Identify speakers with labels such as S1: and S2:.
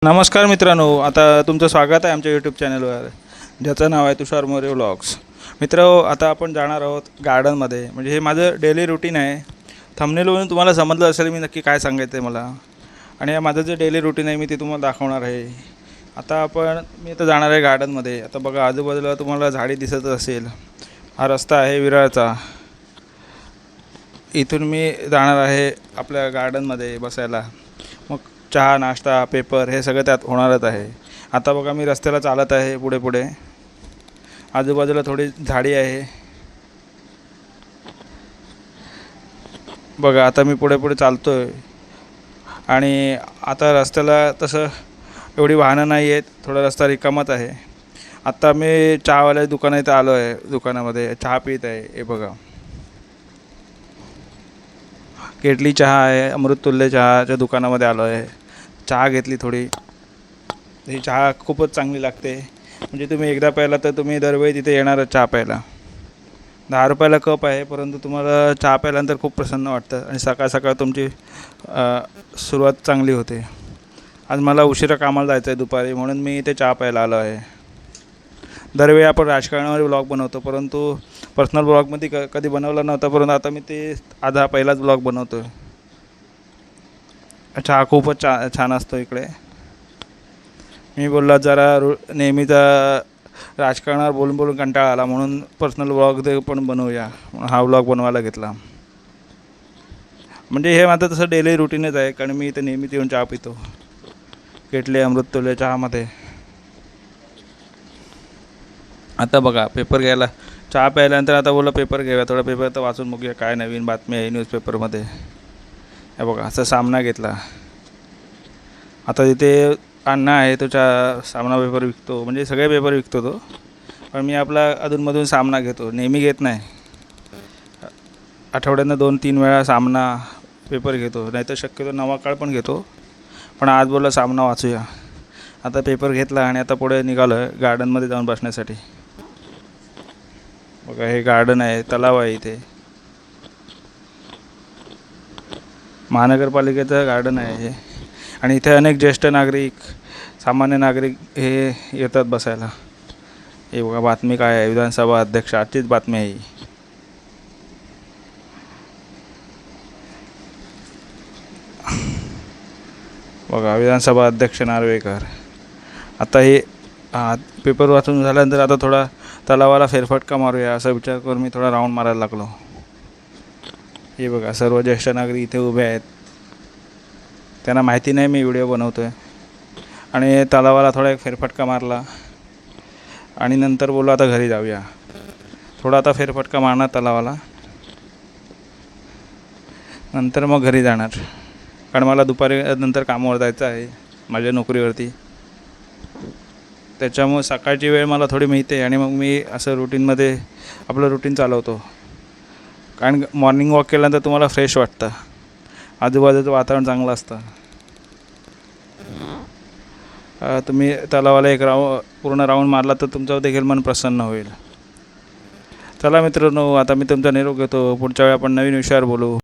S1: नमस्कार मित्रांनो, आता तुमचं स्वागत आहे आमच्या यूट्यूब चॅनलवर, ज्याचं नाव आहे तुषार मोरे व्लॉग्स. मित्रांनो, आता आपण जाणार आहोत गार्डनमध्ये. म्हणजे हे माझं डेली रुटीन आहे. थंबनेलवरून तुम्हाला समजलं असेल मी नक्की काय सांगायचं आहे मला. आणि हे माझं जे डेली रुटीन आहे मी ते तुम्हाला दाखवणार आहे. आता मी इथं जाणार आहे गार्डनमध्ये. आता बघा, आजूबाजूला तुम्हाला झाडी दिसत असेल. हा रस्ता आहे विरारचा. इथून मी जाणार आहे आपल्या गार्डनमध्ये बसायला. मग चहा, नाश्ता, पेपर हे सगळं त्यात होणारच आहे. आता बघा, मी रस्त्याला चालत आहे पुढे पुढे. आजूबाजूला थोडी झाडी आहे. बघा, आता मी पुढे पुढे चालतो आहे. आणि आता रस्त्याला तसं एवढी वाहनं नाही आहेत, थोडा रस्ता रिकामाच आहे. आत्ता मी चहावाल्या दुकाना इथं आलो आहे. दुकानामध्ये चहा पीत आहे. हे बघा, केटली चहा आहे. अमृततुल्य चहाच्या दुकानामध्ये आलो आहे. चहा घेतली थोडी. ही चहा खूपच चांगली लागते. म्हणजे तुम्ही एकदा प्यायला तर तुम्ही दरवेळी तिथे येणारच चहा प्यायला. 10 रुपयाला कप आहे, परंतु तुम्हाला चहा प्यायल्यानंतर खूप प्रसन्न वाटतं आणि सकाळ सकाळ तुमची सुरुवात चांगली होते. आज मला उशिरा कामाला जायचं आहे दुपारी, म्हणून मी इथे चहा प्यायला आलो आहे. दरवेळी आपण राजकारणावर व्लॉग बनवतो, परंतु पर्सनल ब्लॉगमध्ये कधी बनवला नव्हता, परंतु आता मी आज हा पहिलाच ब्लॉग बनवतो आहे. चहा खूपच छान असतो इकडे. मी बोलला जरा नेहमीचा राजकारणावर बोलून बोलून कंटाळा आला, म्हणून पर्सनल ब्लॉग ते पण बनवूया म्हणून हा ब्लॉग बनवायला घेतला. म्हणजे हे माझं तसं डेली रुटीनच आहे, कारण मी इथं नेहमीच येऊन चहा पितो केटली अमृततुल्य चहामध्ये. आता बघा, पेपर घ्यायला, चहा प्यायल्यानंतर आता बोला पेपर घेऊया, थोडा पेपर तर वाचून बघूया काय नवीन बातमी आहे न्यूजपेपरमध्ये. हे बघा, असं सामना घेतला. आता तिथे अण्णा आहे, तो सामना पेपर विकतो. म्हणजे सगळे पेपर विकतो तो, पण मी आपला अधूनमधून सामना घेतो, नेहमी घेत नाही. आठवड्यानं 2-3 वेळा सामना पेपर घेतो, नाहीतर शक्यतो नवाकाळ पण घेतो. पण आज बोलला सामना वाचूया. आता पेपर घेतला आणि आता पुढे निघालो आहे गार्डनमध्ये जाऊन बसण्यासाठी. बघा, हे गार्डन आहे, तलाव आहे इथे. महानगरपालिकेचं गार्डन आहे हे. आणि इथे अनेक ज्येष्ठ नागरिक, सामान्य नागरिक हे येतात बसायला. हे बघा, बातमी काय आहे, विधानसभा अध्यक्ष, आजचीच बातमी आहे ही. बघा, विधानसभा अध्यक्ष नार्वेकर. आता हे पेपर वाचून झाल्यानंतर आता थोडा तलावाला फेरफटका मारूया असा विचार करून मी थोडा राऊंड मारायला लागलो. हे बघा, सर्व ज्येष्ठ नागरिक इथे उभे आहेत. त्यांना माहिती नाही मी व्हिडिओ बनवतो आहे. आणि तलावाला थोडा एक फेरफटका मारला आणि नंतर बोललो आता घरी जाऊया. थोडा आता फेरफटका मारणार तलावाला, नंतर मग घरी जाणार. कारण मला दुपारी नंतर कामावर जायचं आहे माझ्या नोकरीवरती. त्याच्यामुळे सकाळची वेळ मला थोडी मिळते आणि मग मी असं रुटीनमध्ये आपलं रुटीन चालवतो. कारण मॉर्निंग वॉक केल्यानंतर तुम्हाला फ्रेश वाटतं, आजूबाजूचं वातावरण चांगलं असतं. तुम्ही तलावाला एक पूर्ण राऊंड मारला तर तुमचं देखील मन प्रसन्न होईल. चला मित्रांनो, आता मी तुमचा निरोप घेतो. पुढच्या वेळी आपण नवीन विषयावर बोलू.